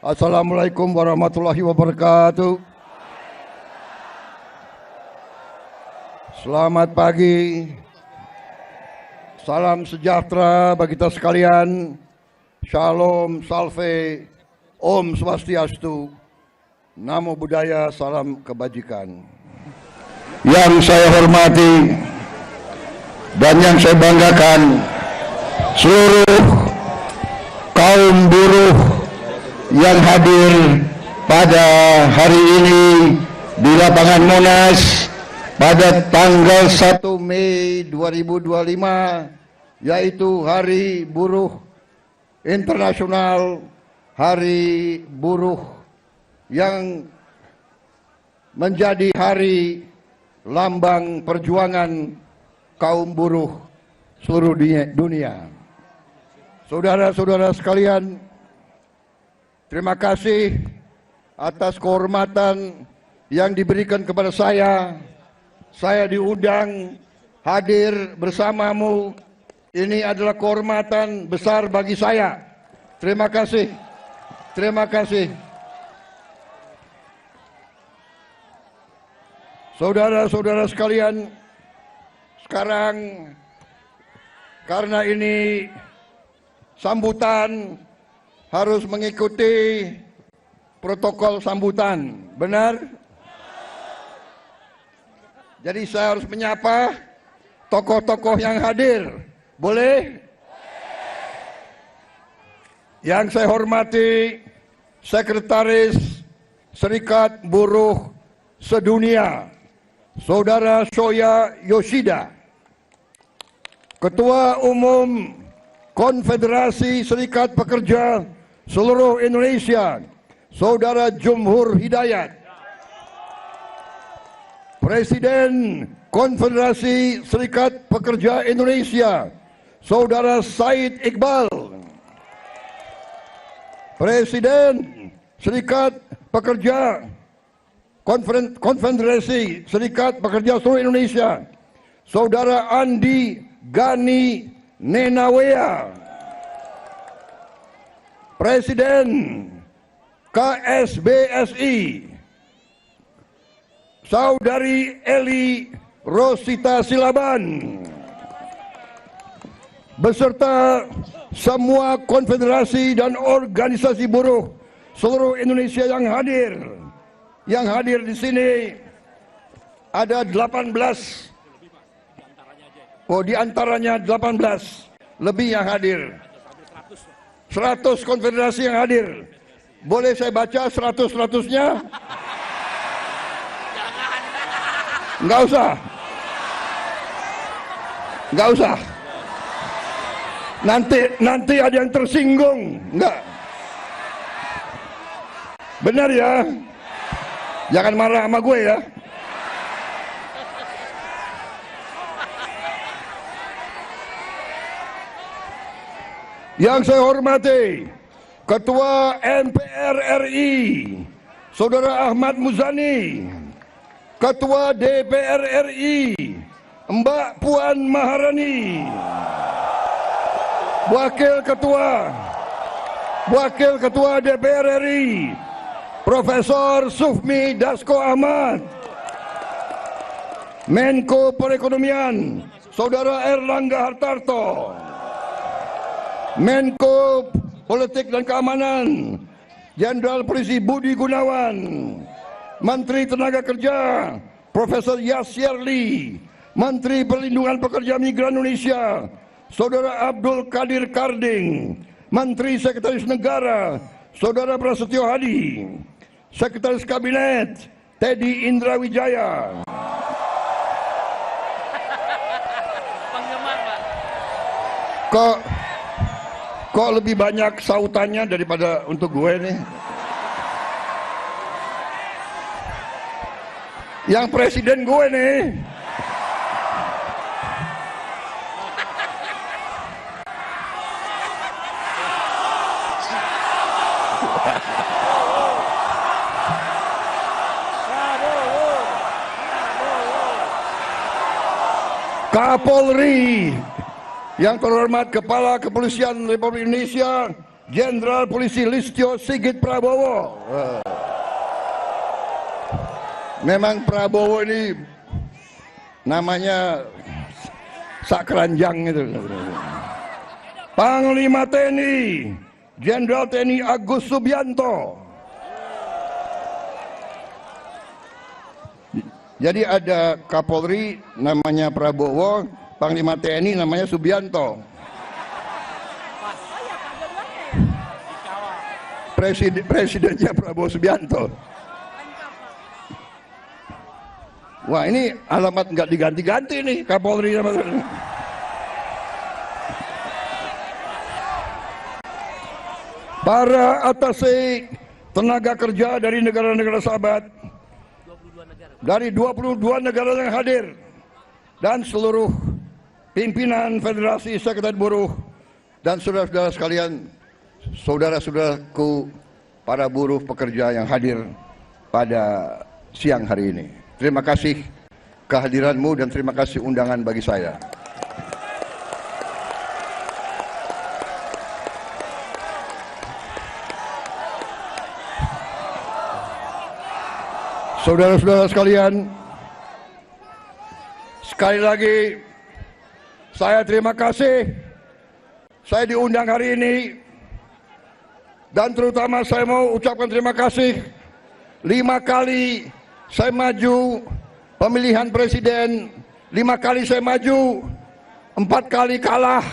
Assalamualaikum warahmatullahi wabarakatuh. Selamat pagi. Salam sejahtera bagi kita sekalian. Shalom, salve, Om Swastiastu, Namo Buddhaya, salam kebajikan. Yang saya hormati dan yang saya banggakan, seluruh kaum buruh yang hadir pada hari ini di lapangan Monas pada tanggal 1 Mei 2025, yaitu Hari Buruh Internasional, Hari Buruh yang menjadi hari lambang perjuangan kaum buruh seluruh dunia. Saudara-saudara sekalian, terima kasih atas kehormatan yang diberikan kepada saya. Saya diundang hadir bersamamu. Ini adalah kehormatan besar bagi saya. Terima kasih. Terima kasih. Saudara-saudara sekalian, sekarang karena ini sambutan harus mengikuti protokol sambutan, benar? Jadi saya harus menyapa tokoh-tokoh yang hadir, boleh? Yang saya hormati Sekretaris Serikat Buruh Sedunia, Saudara Shoya Yoshida, Ketua Umum Konfederasi Serikat Pekerja Seluruh Indonesia, Saudara Jumhur Hidayat, Presiden Konfederasi Serikat Pekerja Indonesia, Saudara Said Iqbal, Presiden Serikat Pekerja Konfederasi Serikat Pekerja Seluruh Indonesia, Saudara Andi Gani Nenawea, Presiden KSBSI, Saudari Eli Rosita Silaban, beserta semua konfederasi dan organisasi buruh seluruh Indonesia yang hadir. Yang hadir di sini ada 18. Oh, di antaranya 18 lebih yang hadir. 100 konfederasi yang hadir. Boleh saya baca 100-100-nya? Enggak usah. Enggak usah. Nanti ada yang tersinggung. Enggak. Benar ya? Jangan marah sama gue ya. Yang saya hormati Ketua MPR RI Saudara Ahmad Muzani, Ketua DPR RI Mbak Puan Maharani, Wakil Ketua DPR RI Profesor Sufmi Dasko Ahmad, Menko Perekonomian Saudara Erlangga Hartarto, Menko Politik dan Keamanan Jenderal Polisi Budi Gunawan, Menteri Tenaga Kerja Profesor Yasir Lee, Menteri Perlindungan Pekerja Migran Indonesia Saudara Abdul Qadir Karding, Menteri Sekretaris Negara Saudara Prasetyo Hadi, Sekretaris Kabinet Teddy Indra Wijaya, Kok lebih banyak sautannya daripada untuk gue nih? Yang presiden gue nih. Kapolri, yang terhormat Kepala Kepolisian Republik Indonesia Jenderal Polisi Listio Sigit Prabowo. Memang Prabowo ini namanya sakranjang itu. Panglima TNI Jenderal TNI Agus Subianto. Jadi ada Kapolri namanya Prabowo, Panglima TNI namanya Subianto. Presidennya Prabowo Subianto. Wah, ini alamat nggak diganti-ganti nih Kapolri sama para atase tenaga kerja dari negara-negara sahabat, dari 22 negara yang hadir, dan seluruh pimpinan Federasi Sekretariat Buruh dan saudara-saudara sekalian, saudara-saudaraku para buruh pekerja yang hadir pada siang hari ini. Terima kasih kehadiranmu dan terima kasih undangan bagi saya. Saudara-saudara sekalian, sekali lagi saya terima kasih saya diundang hari ini, dan terutama saya mau ucapkan terima kasih 5 kali saya maju pemilihan presiden, 5 kali saya maju, 4 kali kalah.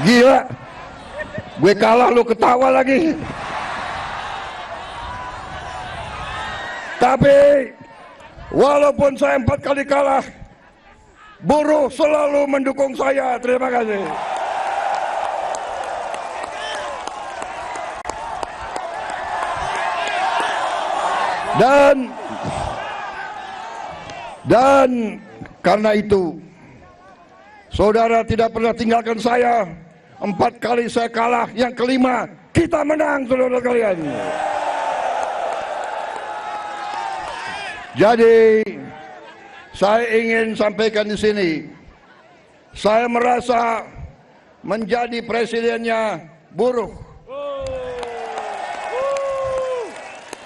Gila, gue kalah lu ketawa lagi. Tapi walaupun saya 4 kali kalah, buruh selalu mendukung saya. Terima kasih. Dan karena itu, saudara tidak pernah tinggalkan saya. 4 kali saya kalah, yang kelima kita menang, saudara kalian. Jadi saya ingin sampaikan di sini, saya merasa menjadi presidennya buruh,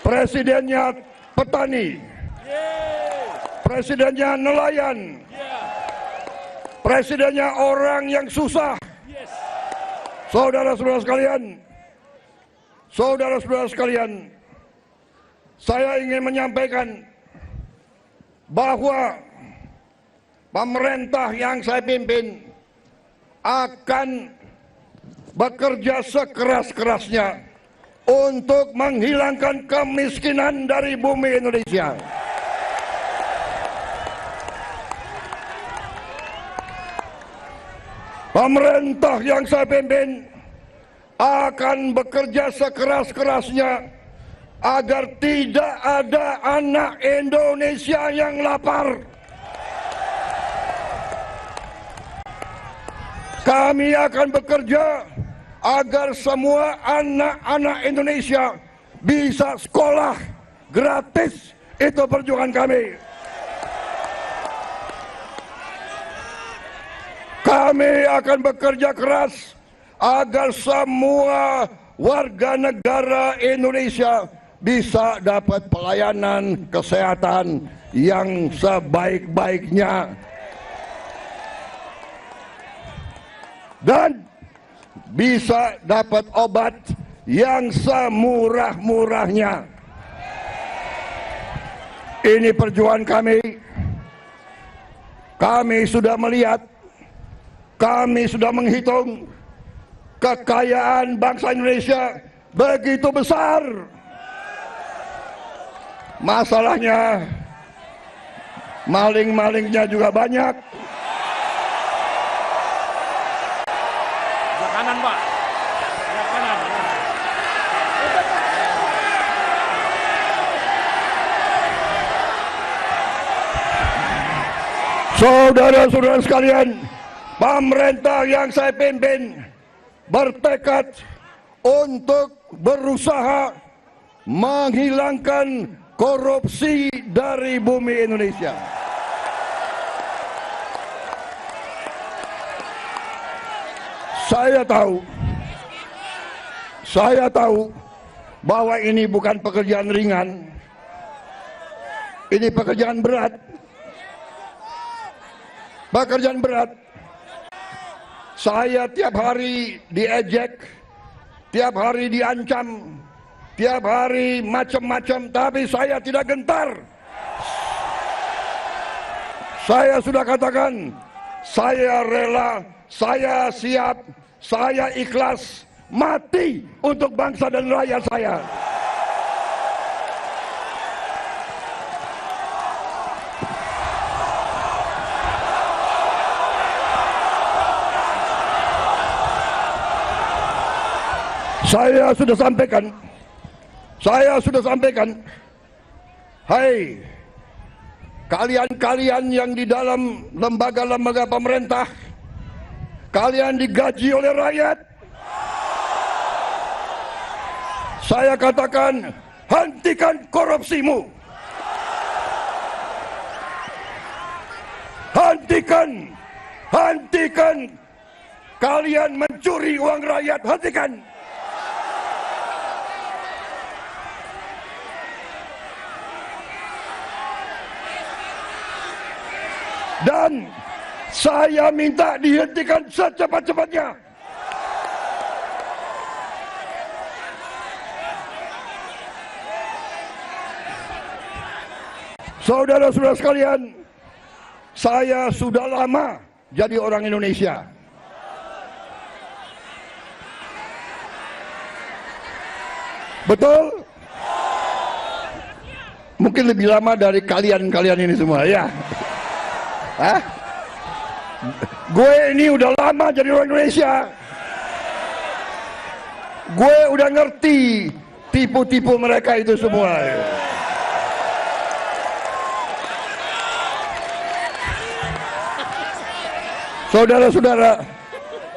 presidennya petani, presidennya nelayan, presidennya orang yang susah. Saudara-saudara sekalian, saya ingin menyampaikan bahwa pemerintah yang saya pimpin akan bekerja sekeras-kerasnya untuk menghilangkan kemiskinan dari bumi Indonesia. Pemerintah yang saya pimpin akan bekerja sekeras-kerasnya agar tidak ada anak Indonesia yang lapar. Kami akan bekerja agar semua anak-anak Indonesia bisa sekolah gratis. Itu perjuangan kami. Kami akan bekerja keras agar semua warga negara Indonesia bisa dapat pelayanan kesehatan yang sebaik-baiknya dan bisa dapat obat yang semurah-murahnya. Ini perjuangan kami. Kami sudah melihat, kami sudah menghitung kekayaan bangsa Indonesia begitu besar. Masalahnya maling-malingnya juga banyak. Sebelah kanan, Pak. Sebelah kanan. Saudara-saudara sekalian, pemerintah yang saya pimpin bertekad untuk berusaha menghilangkan korupsi dari bumi Indonesia. Saya tahu bahwa ini bukan pekerjaan ringan. Ini pekerjaan berat. Pekerjaan berat. Saya tiap hari diejek, tiap hari diancam, tiap hari macam-macam, tapi saya tidak gentar. Saya sudah katakan, saya rela, saya siap, saya ikhlas mati untuk bangsa dan rakyat saya. Saya sudah sampaikan, hai kalian-kalian yang di dalam lembaga-lembaga pemerintah, kalian digaji oleh rakyat. Saya katakan, hentikan korupsimu. Hentikan kalian mencuri uang rakyat, hentikan. Dan saya minta dihentikan secepat-cepatnya. Saudara-saudara sekalian, saya sudah lama jadi orang Indonesia. Betul? Mungkin lebih lama dari kalian-kalian ini semua, ya. Hah? Gue ini udah lama jadi orang Indonesia. Gue udah ngerti tipu-tipu mereka itu semua. Saudara-saudara,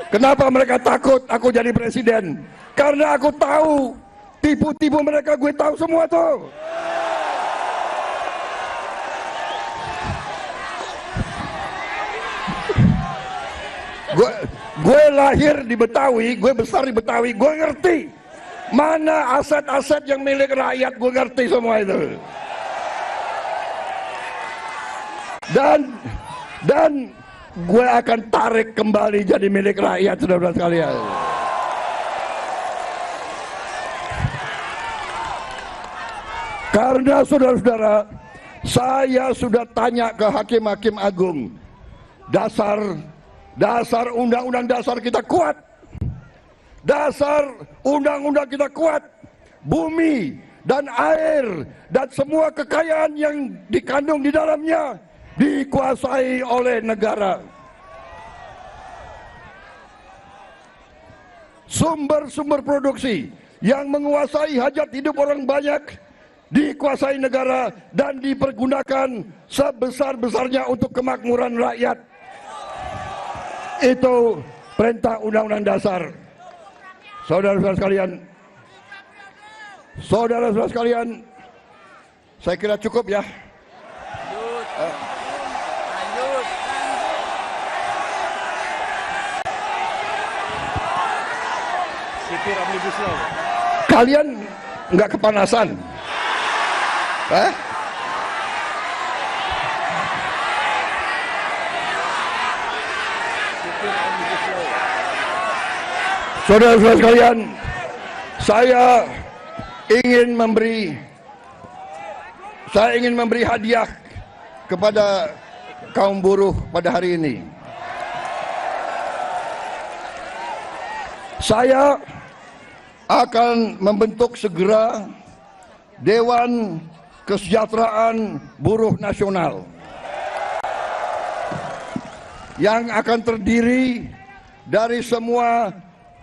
kenapa mereka takut aku jadi presiden? Karena aku tahu tipu-tipu mereka, gue tahu semua tuh. Gue lahir di Betawi, gue besar di Betawi, gue ngerti mana aset-aset yang milik rakyat, gue ngerti semua itu. Dan gue akan tarik kembali jadi milik rakyat, saudara-saudara sekalian. Karena saudara-saudara, saya sudah tanya ke hakim-hakim agung, dasar undang-undang dasar kita kuat, dasar undang-undang kita kuat, bumi dan air dan semua kekayaan yang dikandung di dalamnya dikuasai oleh negara. Sumber-sumber produksi yang menguasai hajat hidup orang banyak dikuasai negara dan dipergunakan sebesar-besarnya untuk kemakmuran rakyat. Itu perintah undang-undang dasar. Saudara-saudara sekalian, saya kira cukup ya. Lanjut. Sipir Omnibus Law. Kalian nggak kepanasan? Saudara-saudara sekalian, saya ingin memberi hadiah kepada kaum buruh pada hari ini. Saya akan membentuk segera Dewan Kesejahteraan Buruh Nasional yang akan terdiri dari semua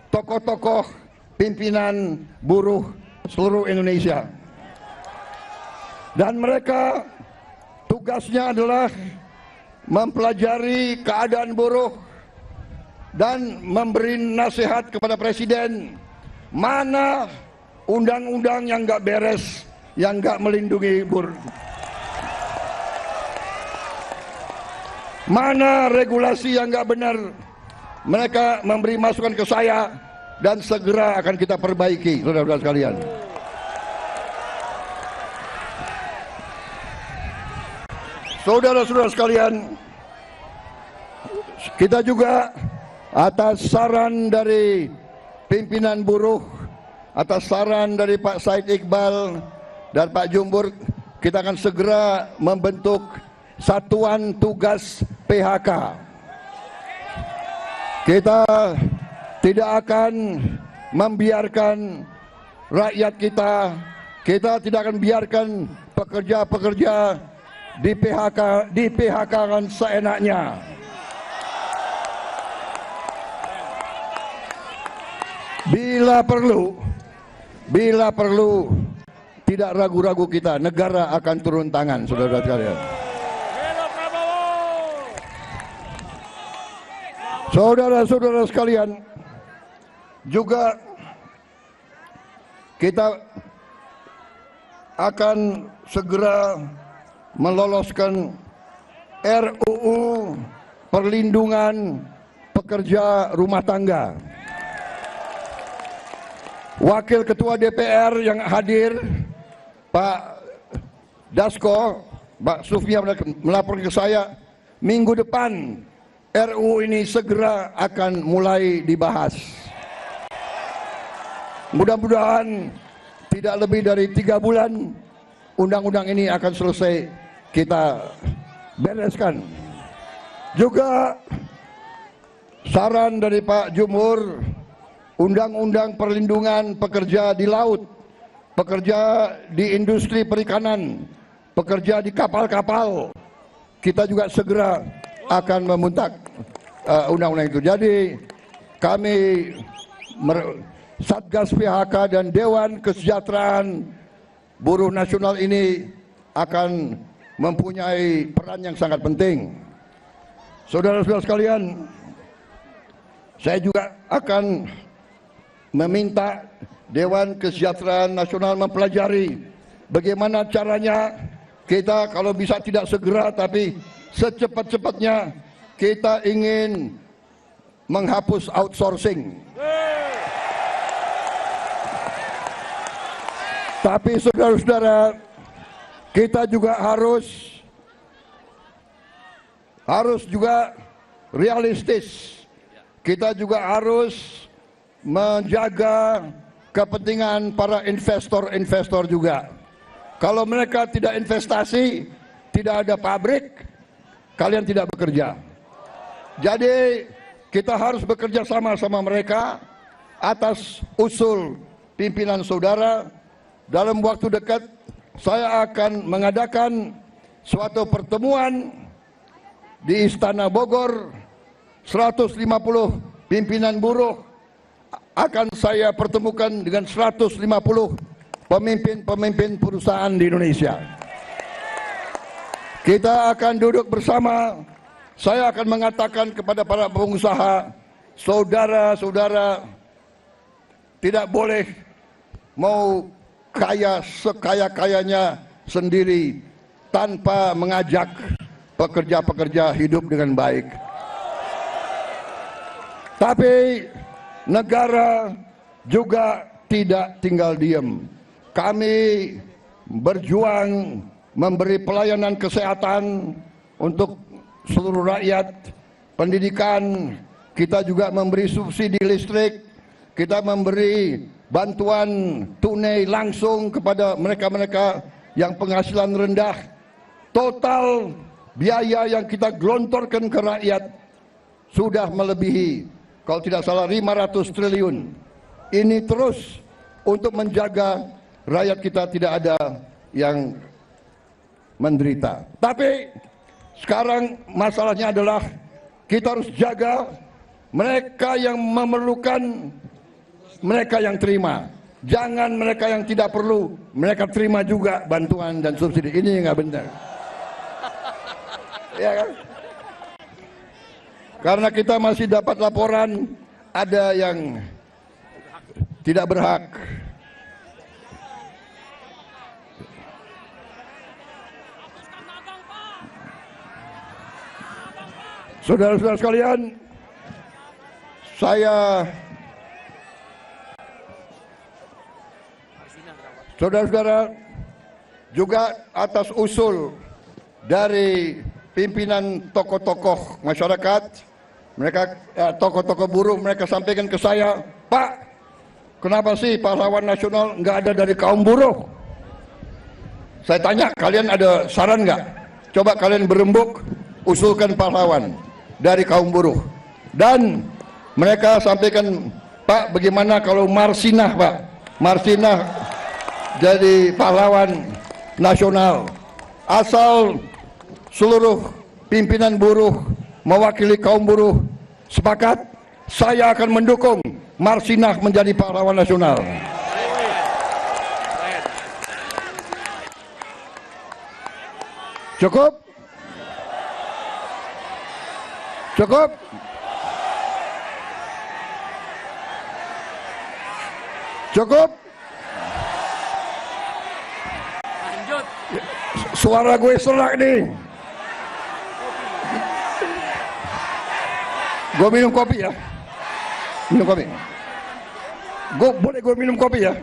tokoh-tokoh pimpinan buruh seluruh Indonesia. Dan mereka tugasnya adalah mempelajari keadaan buruh dan memberi nasihat kepada presiden mana undang-undang yang nggak beres, yang nggak melindungi buruh? Mana regulasi yang nggak benar? Mereka memberi masukan ke saya dan segera akan kita perbaiki, saudara-saudara sekalian. Saudara-saudara sekalian, kita juga atas saran dari pimpinan buruh, atas saran dari Pak Said Iqbal dan Pak Jumbur, kita akan segera membentuk Satuan Tugas PHK. Kita tidak akan membiarkan rakyat kita tidak akan biarkan pekerja-pekerja di PHK-kan seenaknya. Bila perlu, tidak ragu-ragu kita, negara akan turun tangan, saudara-saudara sekalian. Saudara-saudara sekalian, juga kita akan segera meloloskan RUU perlindungan pekerja rumah tangga. Wakil Ketua DPR yang hadir, Pak Dasko, Pak Sufmi melapor ke saya, minggu depan RUU ini segera akan mulai dibahas. Mudah-mudahan tidak lebih dari 3 bulan undang-undang ini akan selesai kita bereskan. Juga saran dari Pak Jumhur, undang-undang perlindungan pekerja di laut, pekerja di industri perikanan, pekerja di kapal-kapal, kita juga segera akan memuntak undang-undang itu. Jadi kami Satgas PHK dan Dewan Kesejahteraan Buruh Nasional ini akan mempunyai peran yang sangat penting. Saudara-saudara sekalian, saya juga akan meminta Dewan Kesejahteraan Nasional mempelajari bagaimana caranya kita kalau bisa tidak segera tapi secepat-cepatnya kita ingin menghapus outsourcing. Tapi saudara-saudara, kita juga harus juga realistis. Kita juga harus menjaga kepentingan para investor juga. Kalau mereka tidak investasi, tidak ada pabrik, kalian tidak bekerja. Jadi kita harus bekerja sama mereka atas usul pimpinan saudara. Dalam waktu dekat saya akan mengadakan suatu pertemuan di Istana Bogor. 150 pimpinan buruh akan saya pertemukan dengan 150 pemimpin perusahaan di Indonesia. Kita akan duduk bersama. Saya akan mengatakan kepada para pengusaha, saudara-saudara, tidak boleh mau kaya sekaya-kayanya sendiri tanpa mengajak pekerja-pekerja hidup dengan baik. Tapi negara juga tidak tinggal diam. Kami berjuang memberi pelayanan kesehatan untuk seluruh rakyat, pendidikan, kita juga memberi subsidi listrik, kita memberi bantuan tunai langsung kepada mereka-mereka yang penghasilan rendah. Total biaya yang kita gelontorkan ke rakyat sudah melebihi, kalau tidak salah, 500 triliun. Ini terus untuk menjaga rakyat kita tidak ada yang menderita. Tapi sekarang masalahnya adalah kita harus jaga mereka yang memerlukan, mereka yang terima. Jangan mereka yang tidak perlu, mereka terima juga bantuan dan subsidi. Ini nggak benar. Ya kan? Karena kita masih dapat laporan ada yang tidak berhak. Saudara-saudara sekalian, saudara-saudara, juga atas usul dari pimpinan tokoh-tokoh masyarakat, mereka tokoh-tokoh buruh, mereka sampaikan ke saya, Pak, kenapa sih pahlawan nasional nggak ada dari kaum buruh? Saya tanya, kalian ada saran nggak? Coba kalian berembuk, usulkan pahlawan dari kaum buruh. Dan mereka sampaikan, Pak, bagaimana kalau Marsinah, Pak? Marsinah jadi pahlawan nasional. Asal seluruh pimpinan buruh mewakili kaum buruh sepakat, saya akan mendukung Marsinah menjadi pahlawan nasional. Cukup? Cukup? Cukup? Lanjut. Suara gue serak nih. Gue minum kopi ya. Minum kopi. Boleh gue minum kopi ya?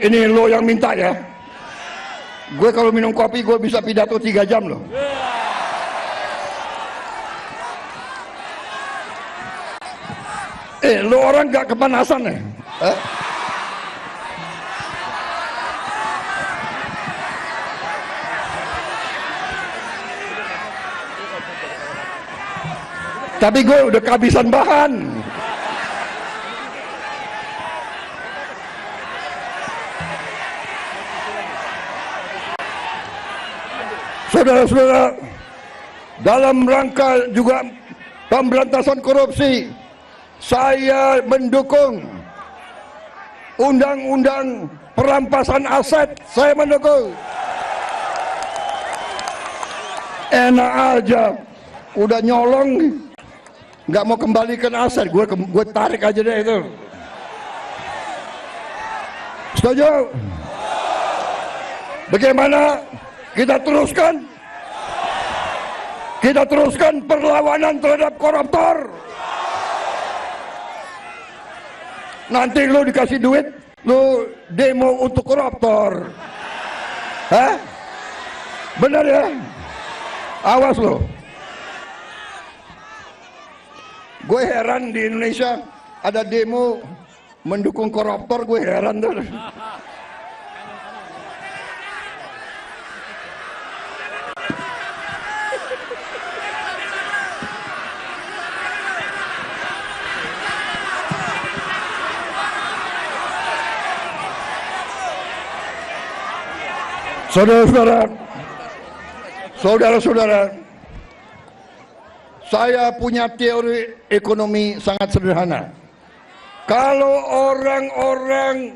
Ini lo yang minta ya. Gue kalau minum kopi gue bisa pidato 3 jam loh. Lo orang gak kepanasan ya? Tapi gue udah kehabisan bahan. Saudara-saudara, dalam rangka juga pemberantasan korupsi, saya mendukung undang-undang perampasan aset. Saya mendukung. Enak aja, udah nyolong, nggak mau kembalikan aset, gue tarik aja deh itu. Setuju? Bagaimana kita teruskan? Kita teruskan perlawanan terhadap koruptor. Nanti lu dikasih duit, lu demo untuk koruptor. Hah? Benar ya? Awas lo. Gue heran di Indonesia ada demo mendukung koruptor, gue heran tuh. Saudara-saudara, saya punya teori ekonomi sangat sederhana. Kalau orang-orang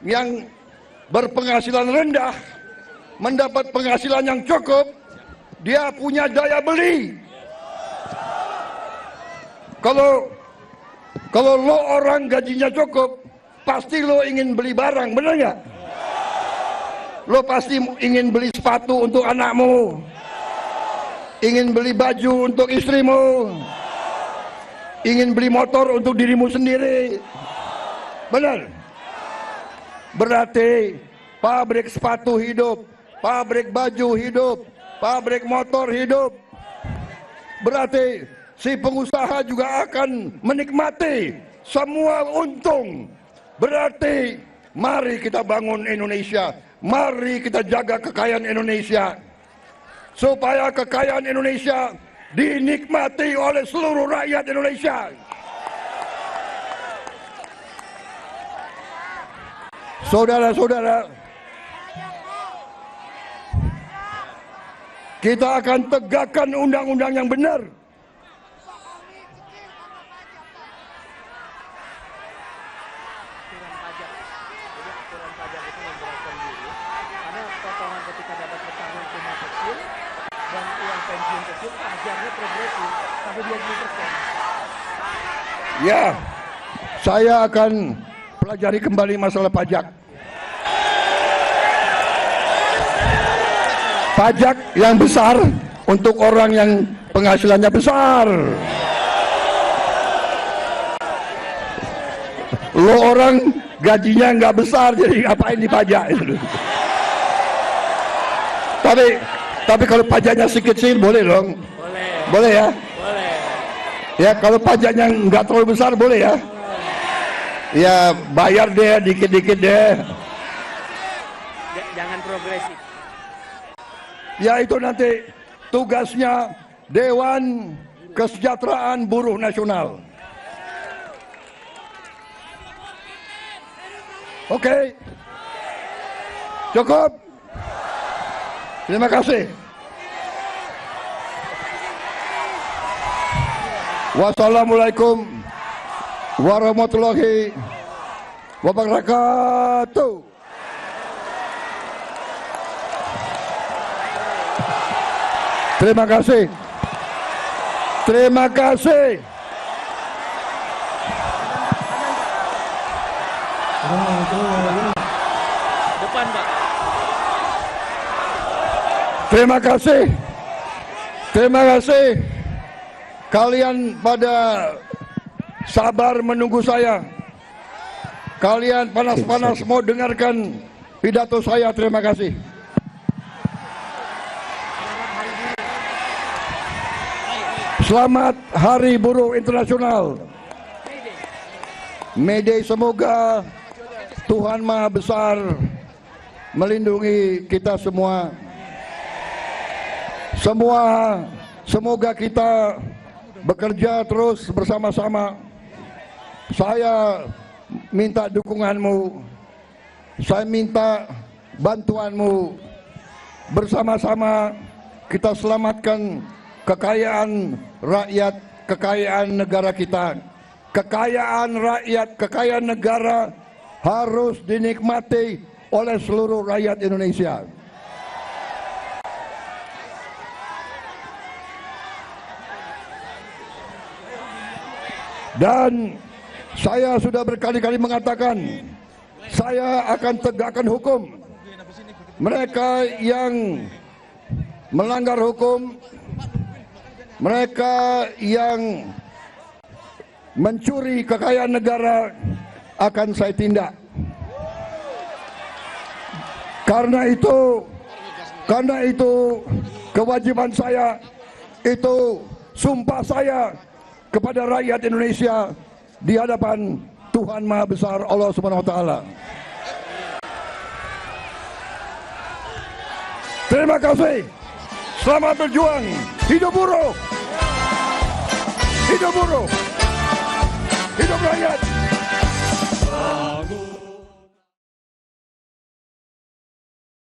yang berpenghasilan rendah mendapat penghasilan yang cukup, dia punya daya beli. Kalau lo orang gajinya cukup, pasti lo ingin beli barang, benar nggak? Lo pasti ingin beli sepatu untuk anakmu, ingin beli baju untuk istrimu, ingin beli motor untuk dirimu sendiri. Benar? Berarti pabrik sepatu hidup, pabrik baju hidup, pabrik motor hidup. Berarti si pengusaha juga akan menikmati semua untung. Berarti mari kita bangun Indonesia. Mari kita jaga kekayaan Indonesia, supaya kekayaan Indonesia dinikmati oleh seluruh rakyat Indonesia. Saudara-saudara, kita akan tegakkan undang-undang yang benar. Karena potongan ketika dapat pesangon cuma kecil, Dan uang pensiun kecil, pajarnya progresif sampai 20%. Ya, saya akan pelajari kembali masalah pajak. Pajak yang besar untuk orang yang penghasilannya besar. Lo orang gajinya nggak besar, jadi ngapain dipajak itu? Tapi kalau pajaknya sedikit boleh dong. Boleh. Boleh ya? Boleh. Ya kalau pajaknya nggak terlalu besar boleh ya? Ya bayar deh dikit-dikit deh. Jangan progresif. Ya itu nanti tugasnya Dewan Kesejahteraan Buruh Nasional. Oke. Cukup. Terima kasih. Wassalamualaikum warahmatullahi wabarakatuh. Terima kasih. Terima kasih. Depan, Pak. Terima kasih. Terima kasih. Kalian pada sabar menunggu saya. Kalian panas-panas mau dengarkan pidato saya. Terima kasih. Selamat Hari Buruh Internasional. May Day, semoga Tuhan Maha Besar melindungi kita semua. Semoga kita bekerja terus bersama-sama. Saya minta dukunganmu. Saya minta bantuanmu. Bersama-sama kita selamatkan kekayaan rakyat, kekayaan negara kita. Kekayaan rakyat, kekayaan negara harus dinikmati oleh seluruh rakyat Indonesia. Dan saya sudah berkali-kali mengatakan, saya akan tegakkan hukum. Mereka yang melanggar hukum, mereka yang mencuri kekayaan negara akan saya tindak. Karena itu kewajiban saya, itu sumpah saya kepada rakyat Indonesia di hadapan Tuhan Maha Besar Allah Subhanahu wa taala. Terima kasih. Selamat berjuang. Hidup buruh. Hidup buruh. Hidup rakyat.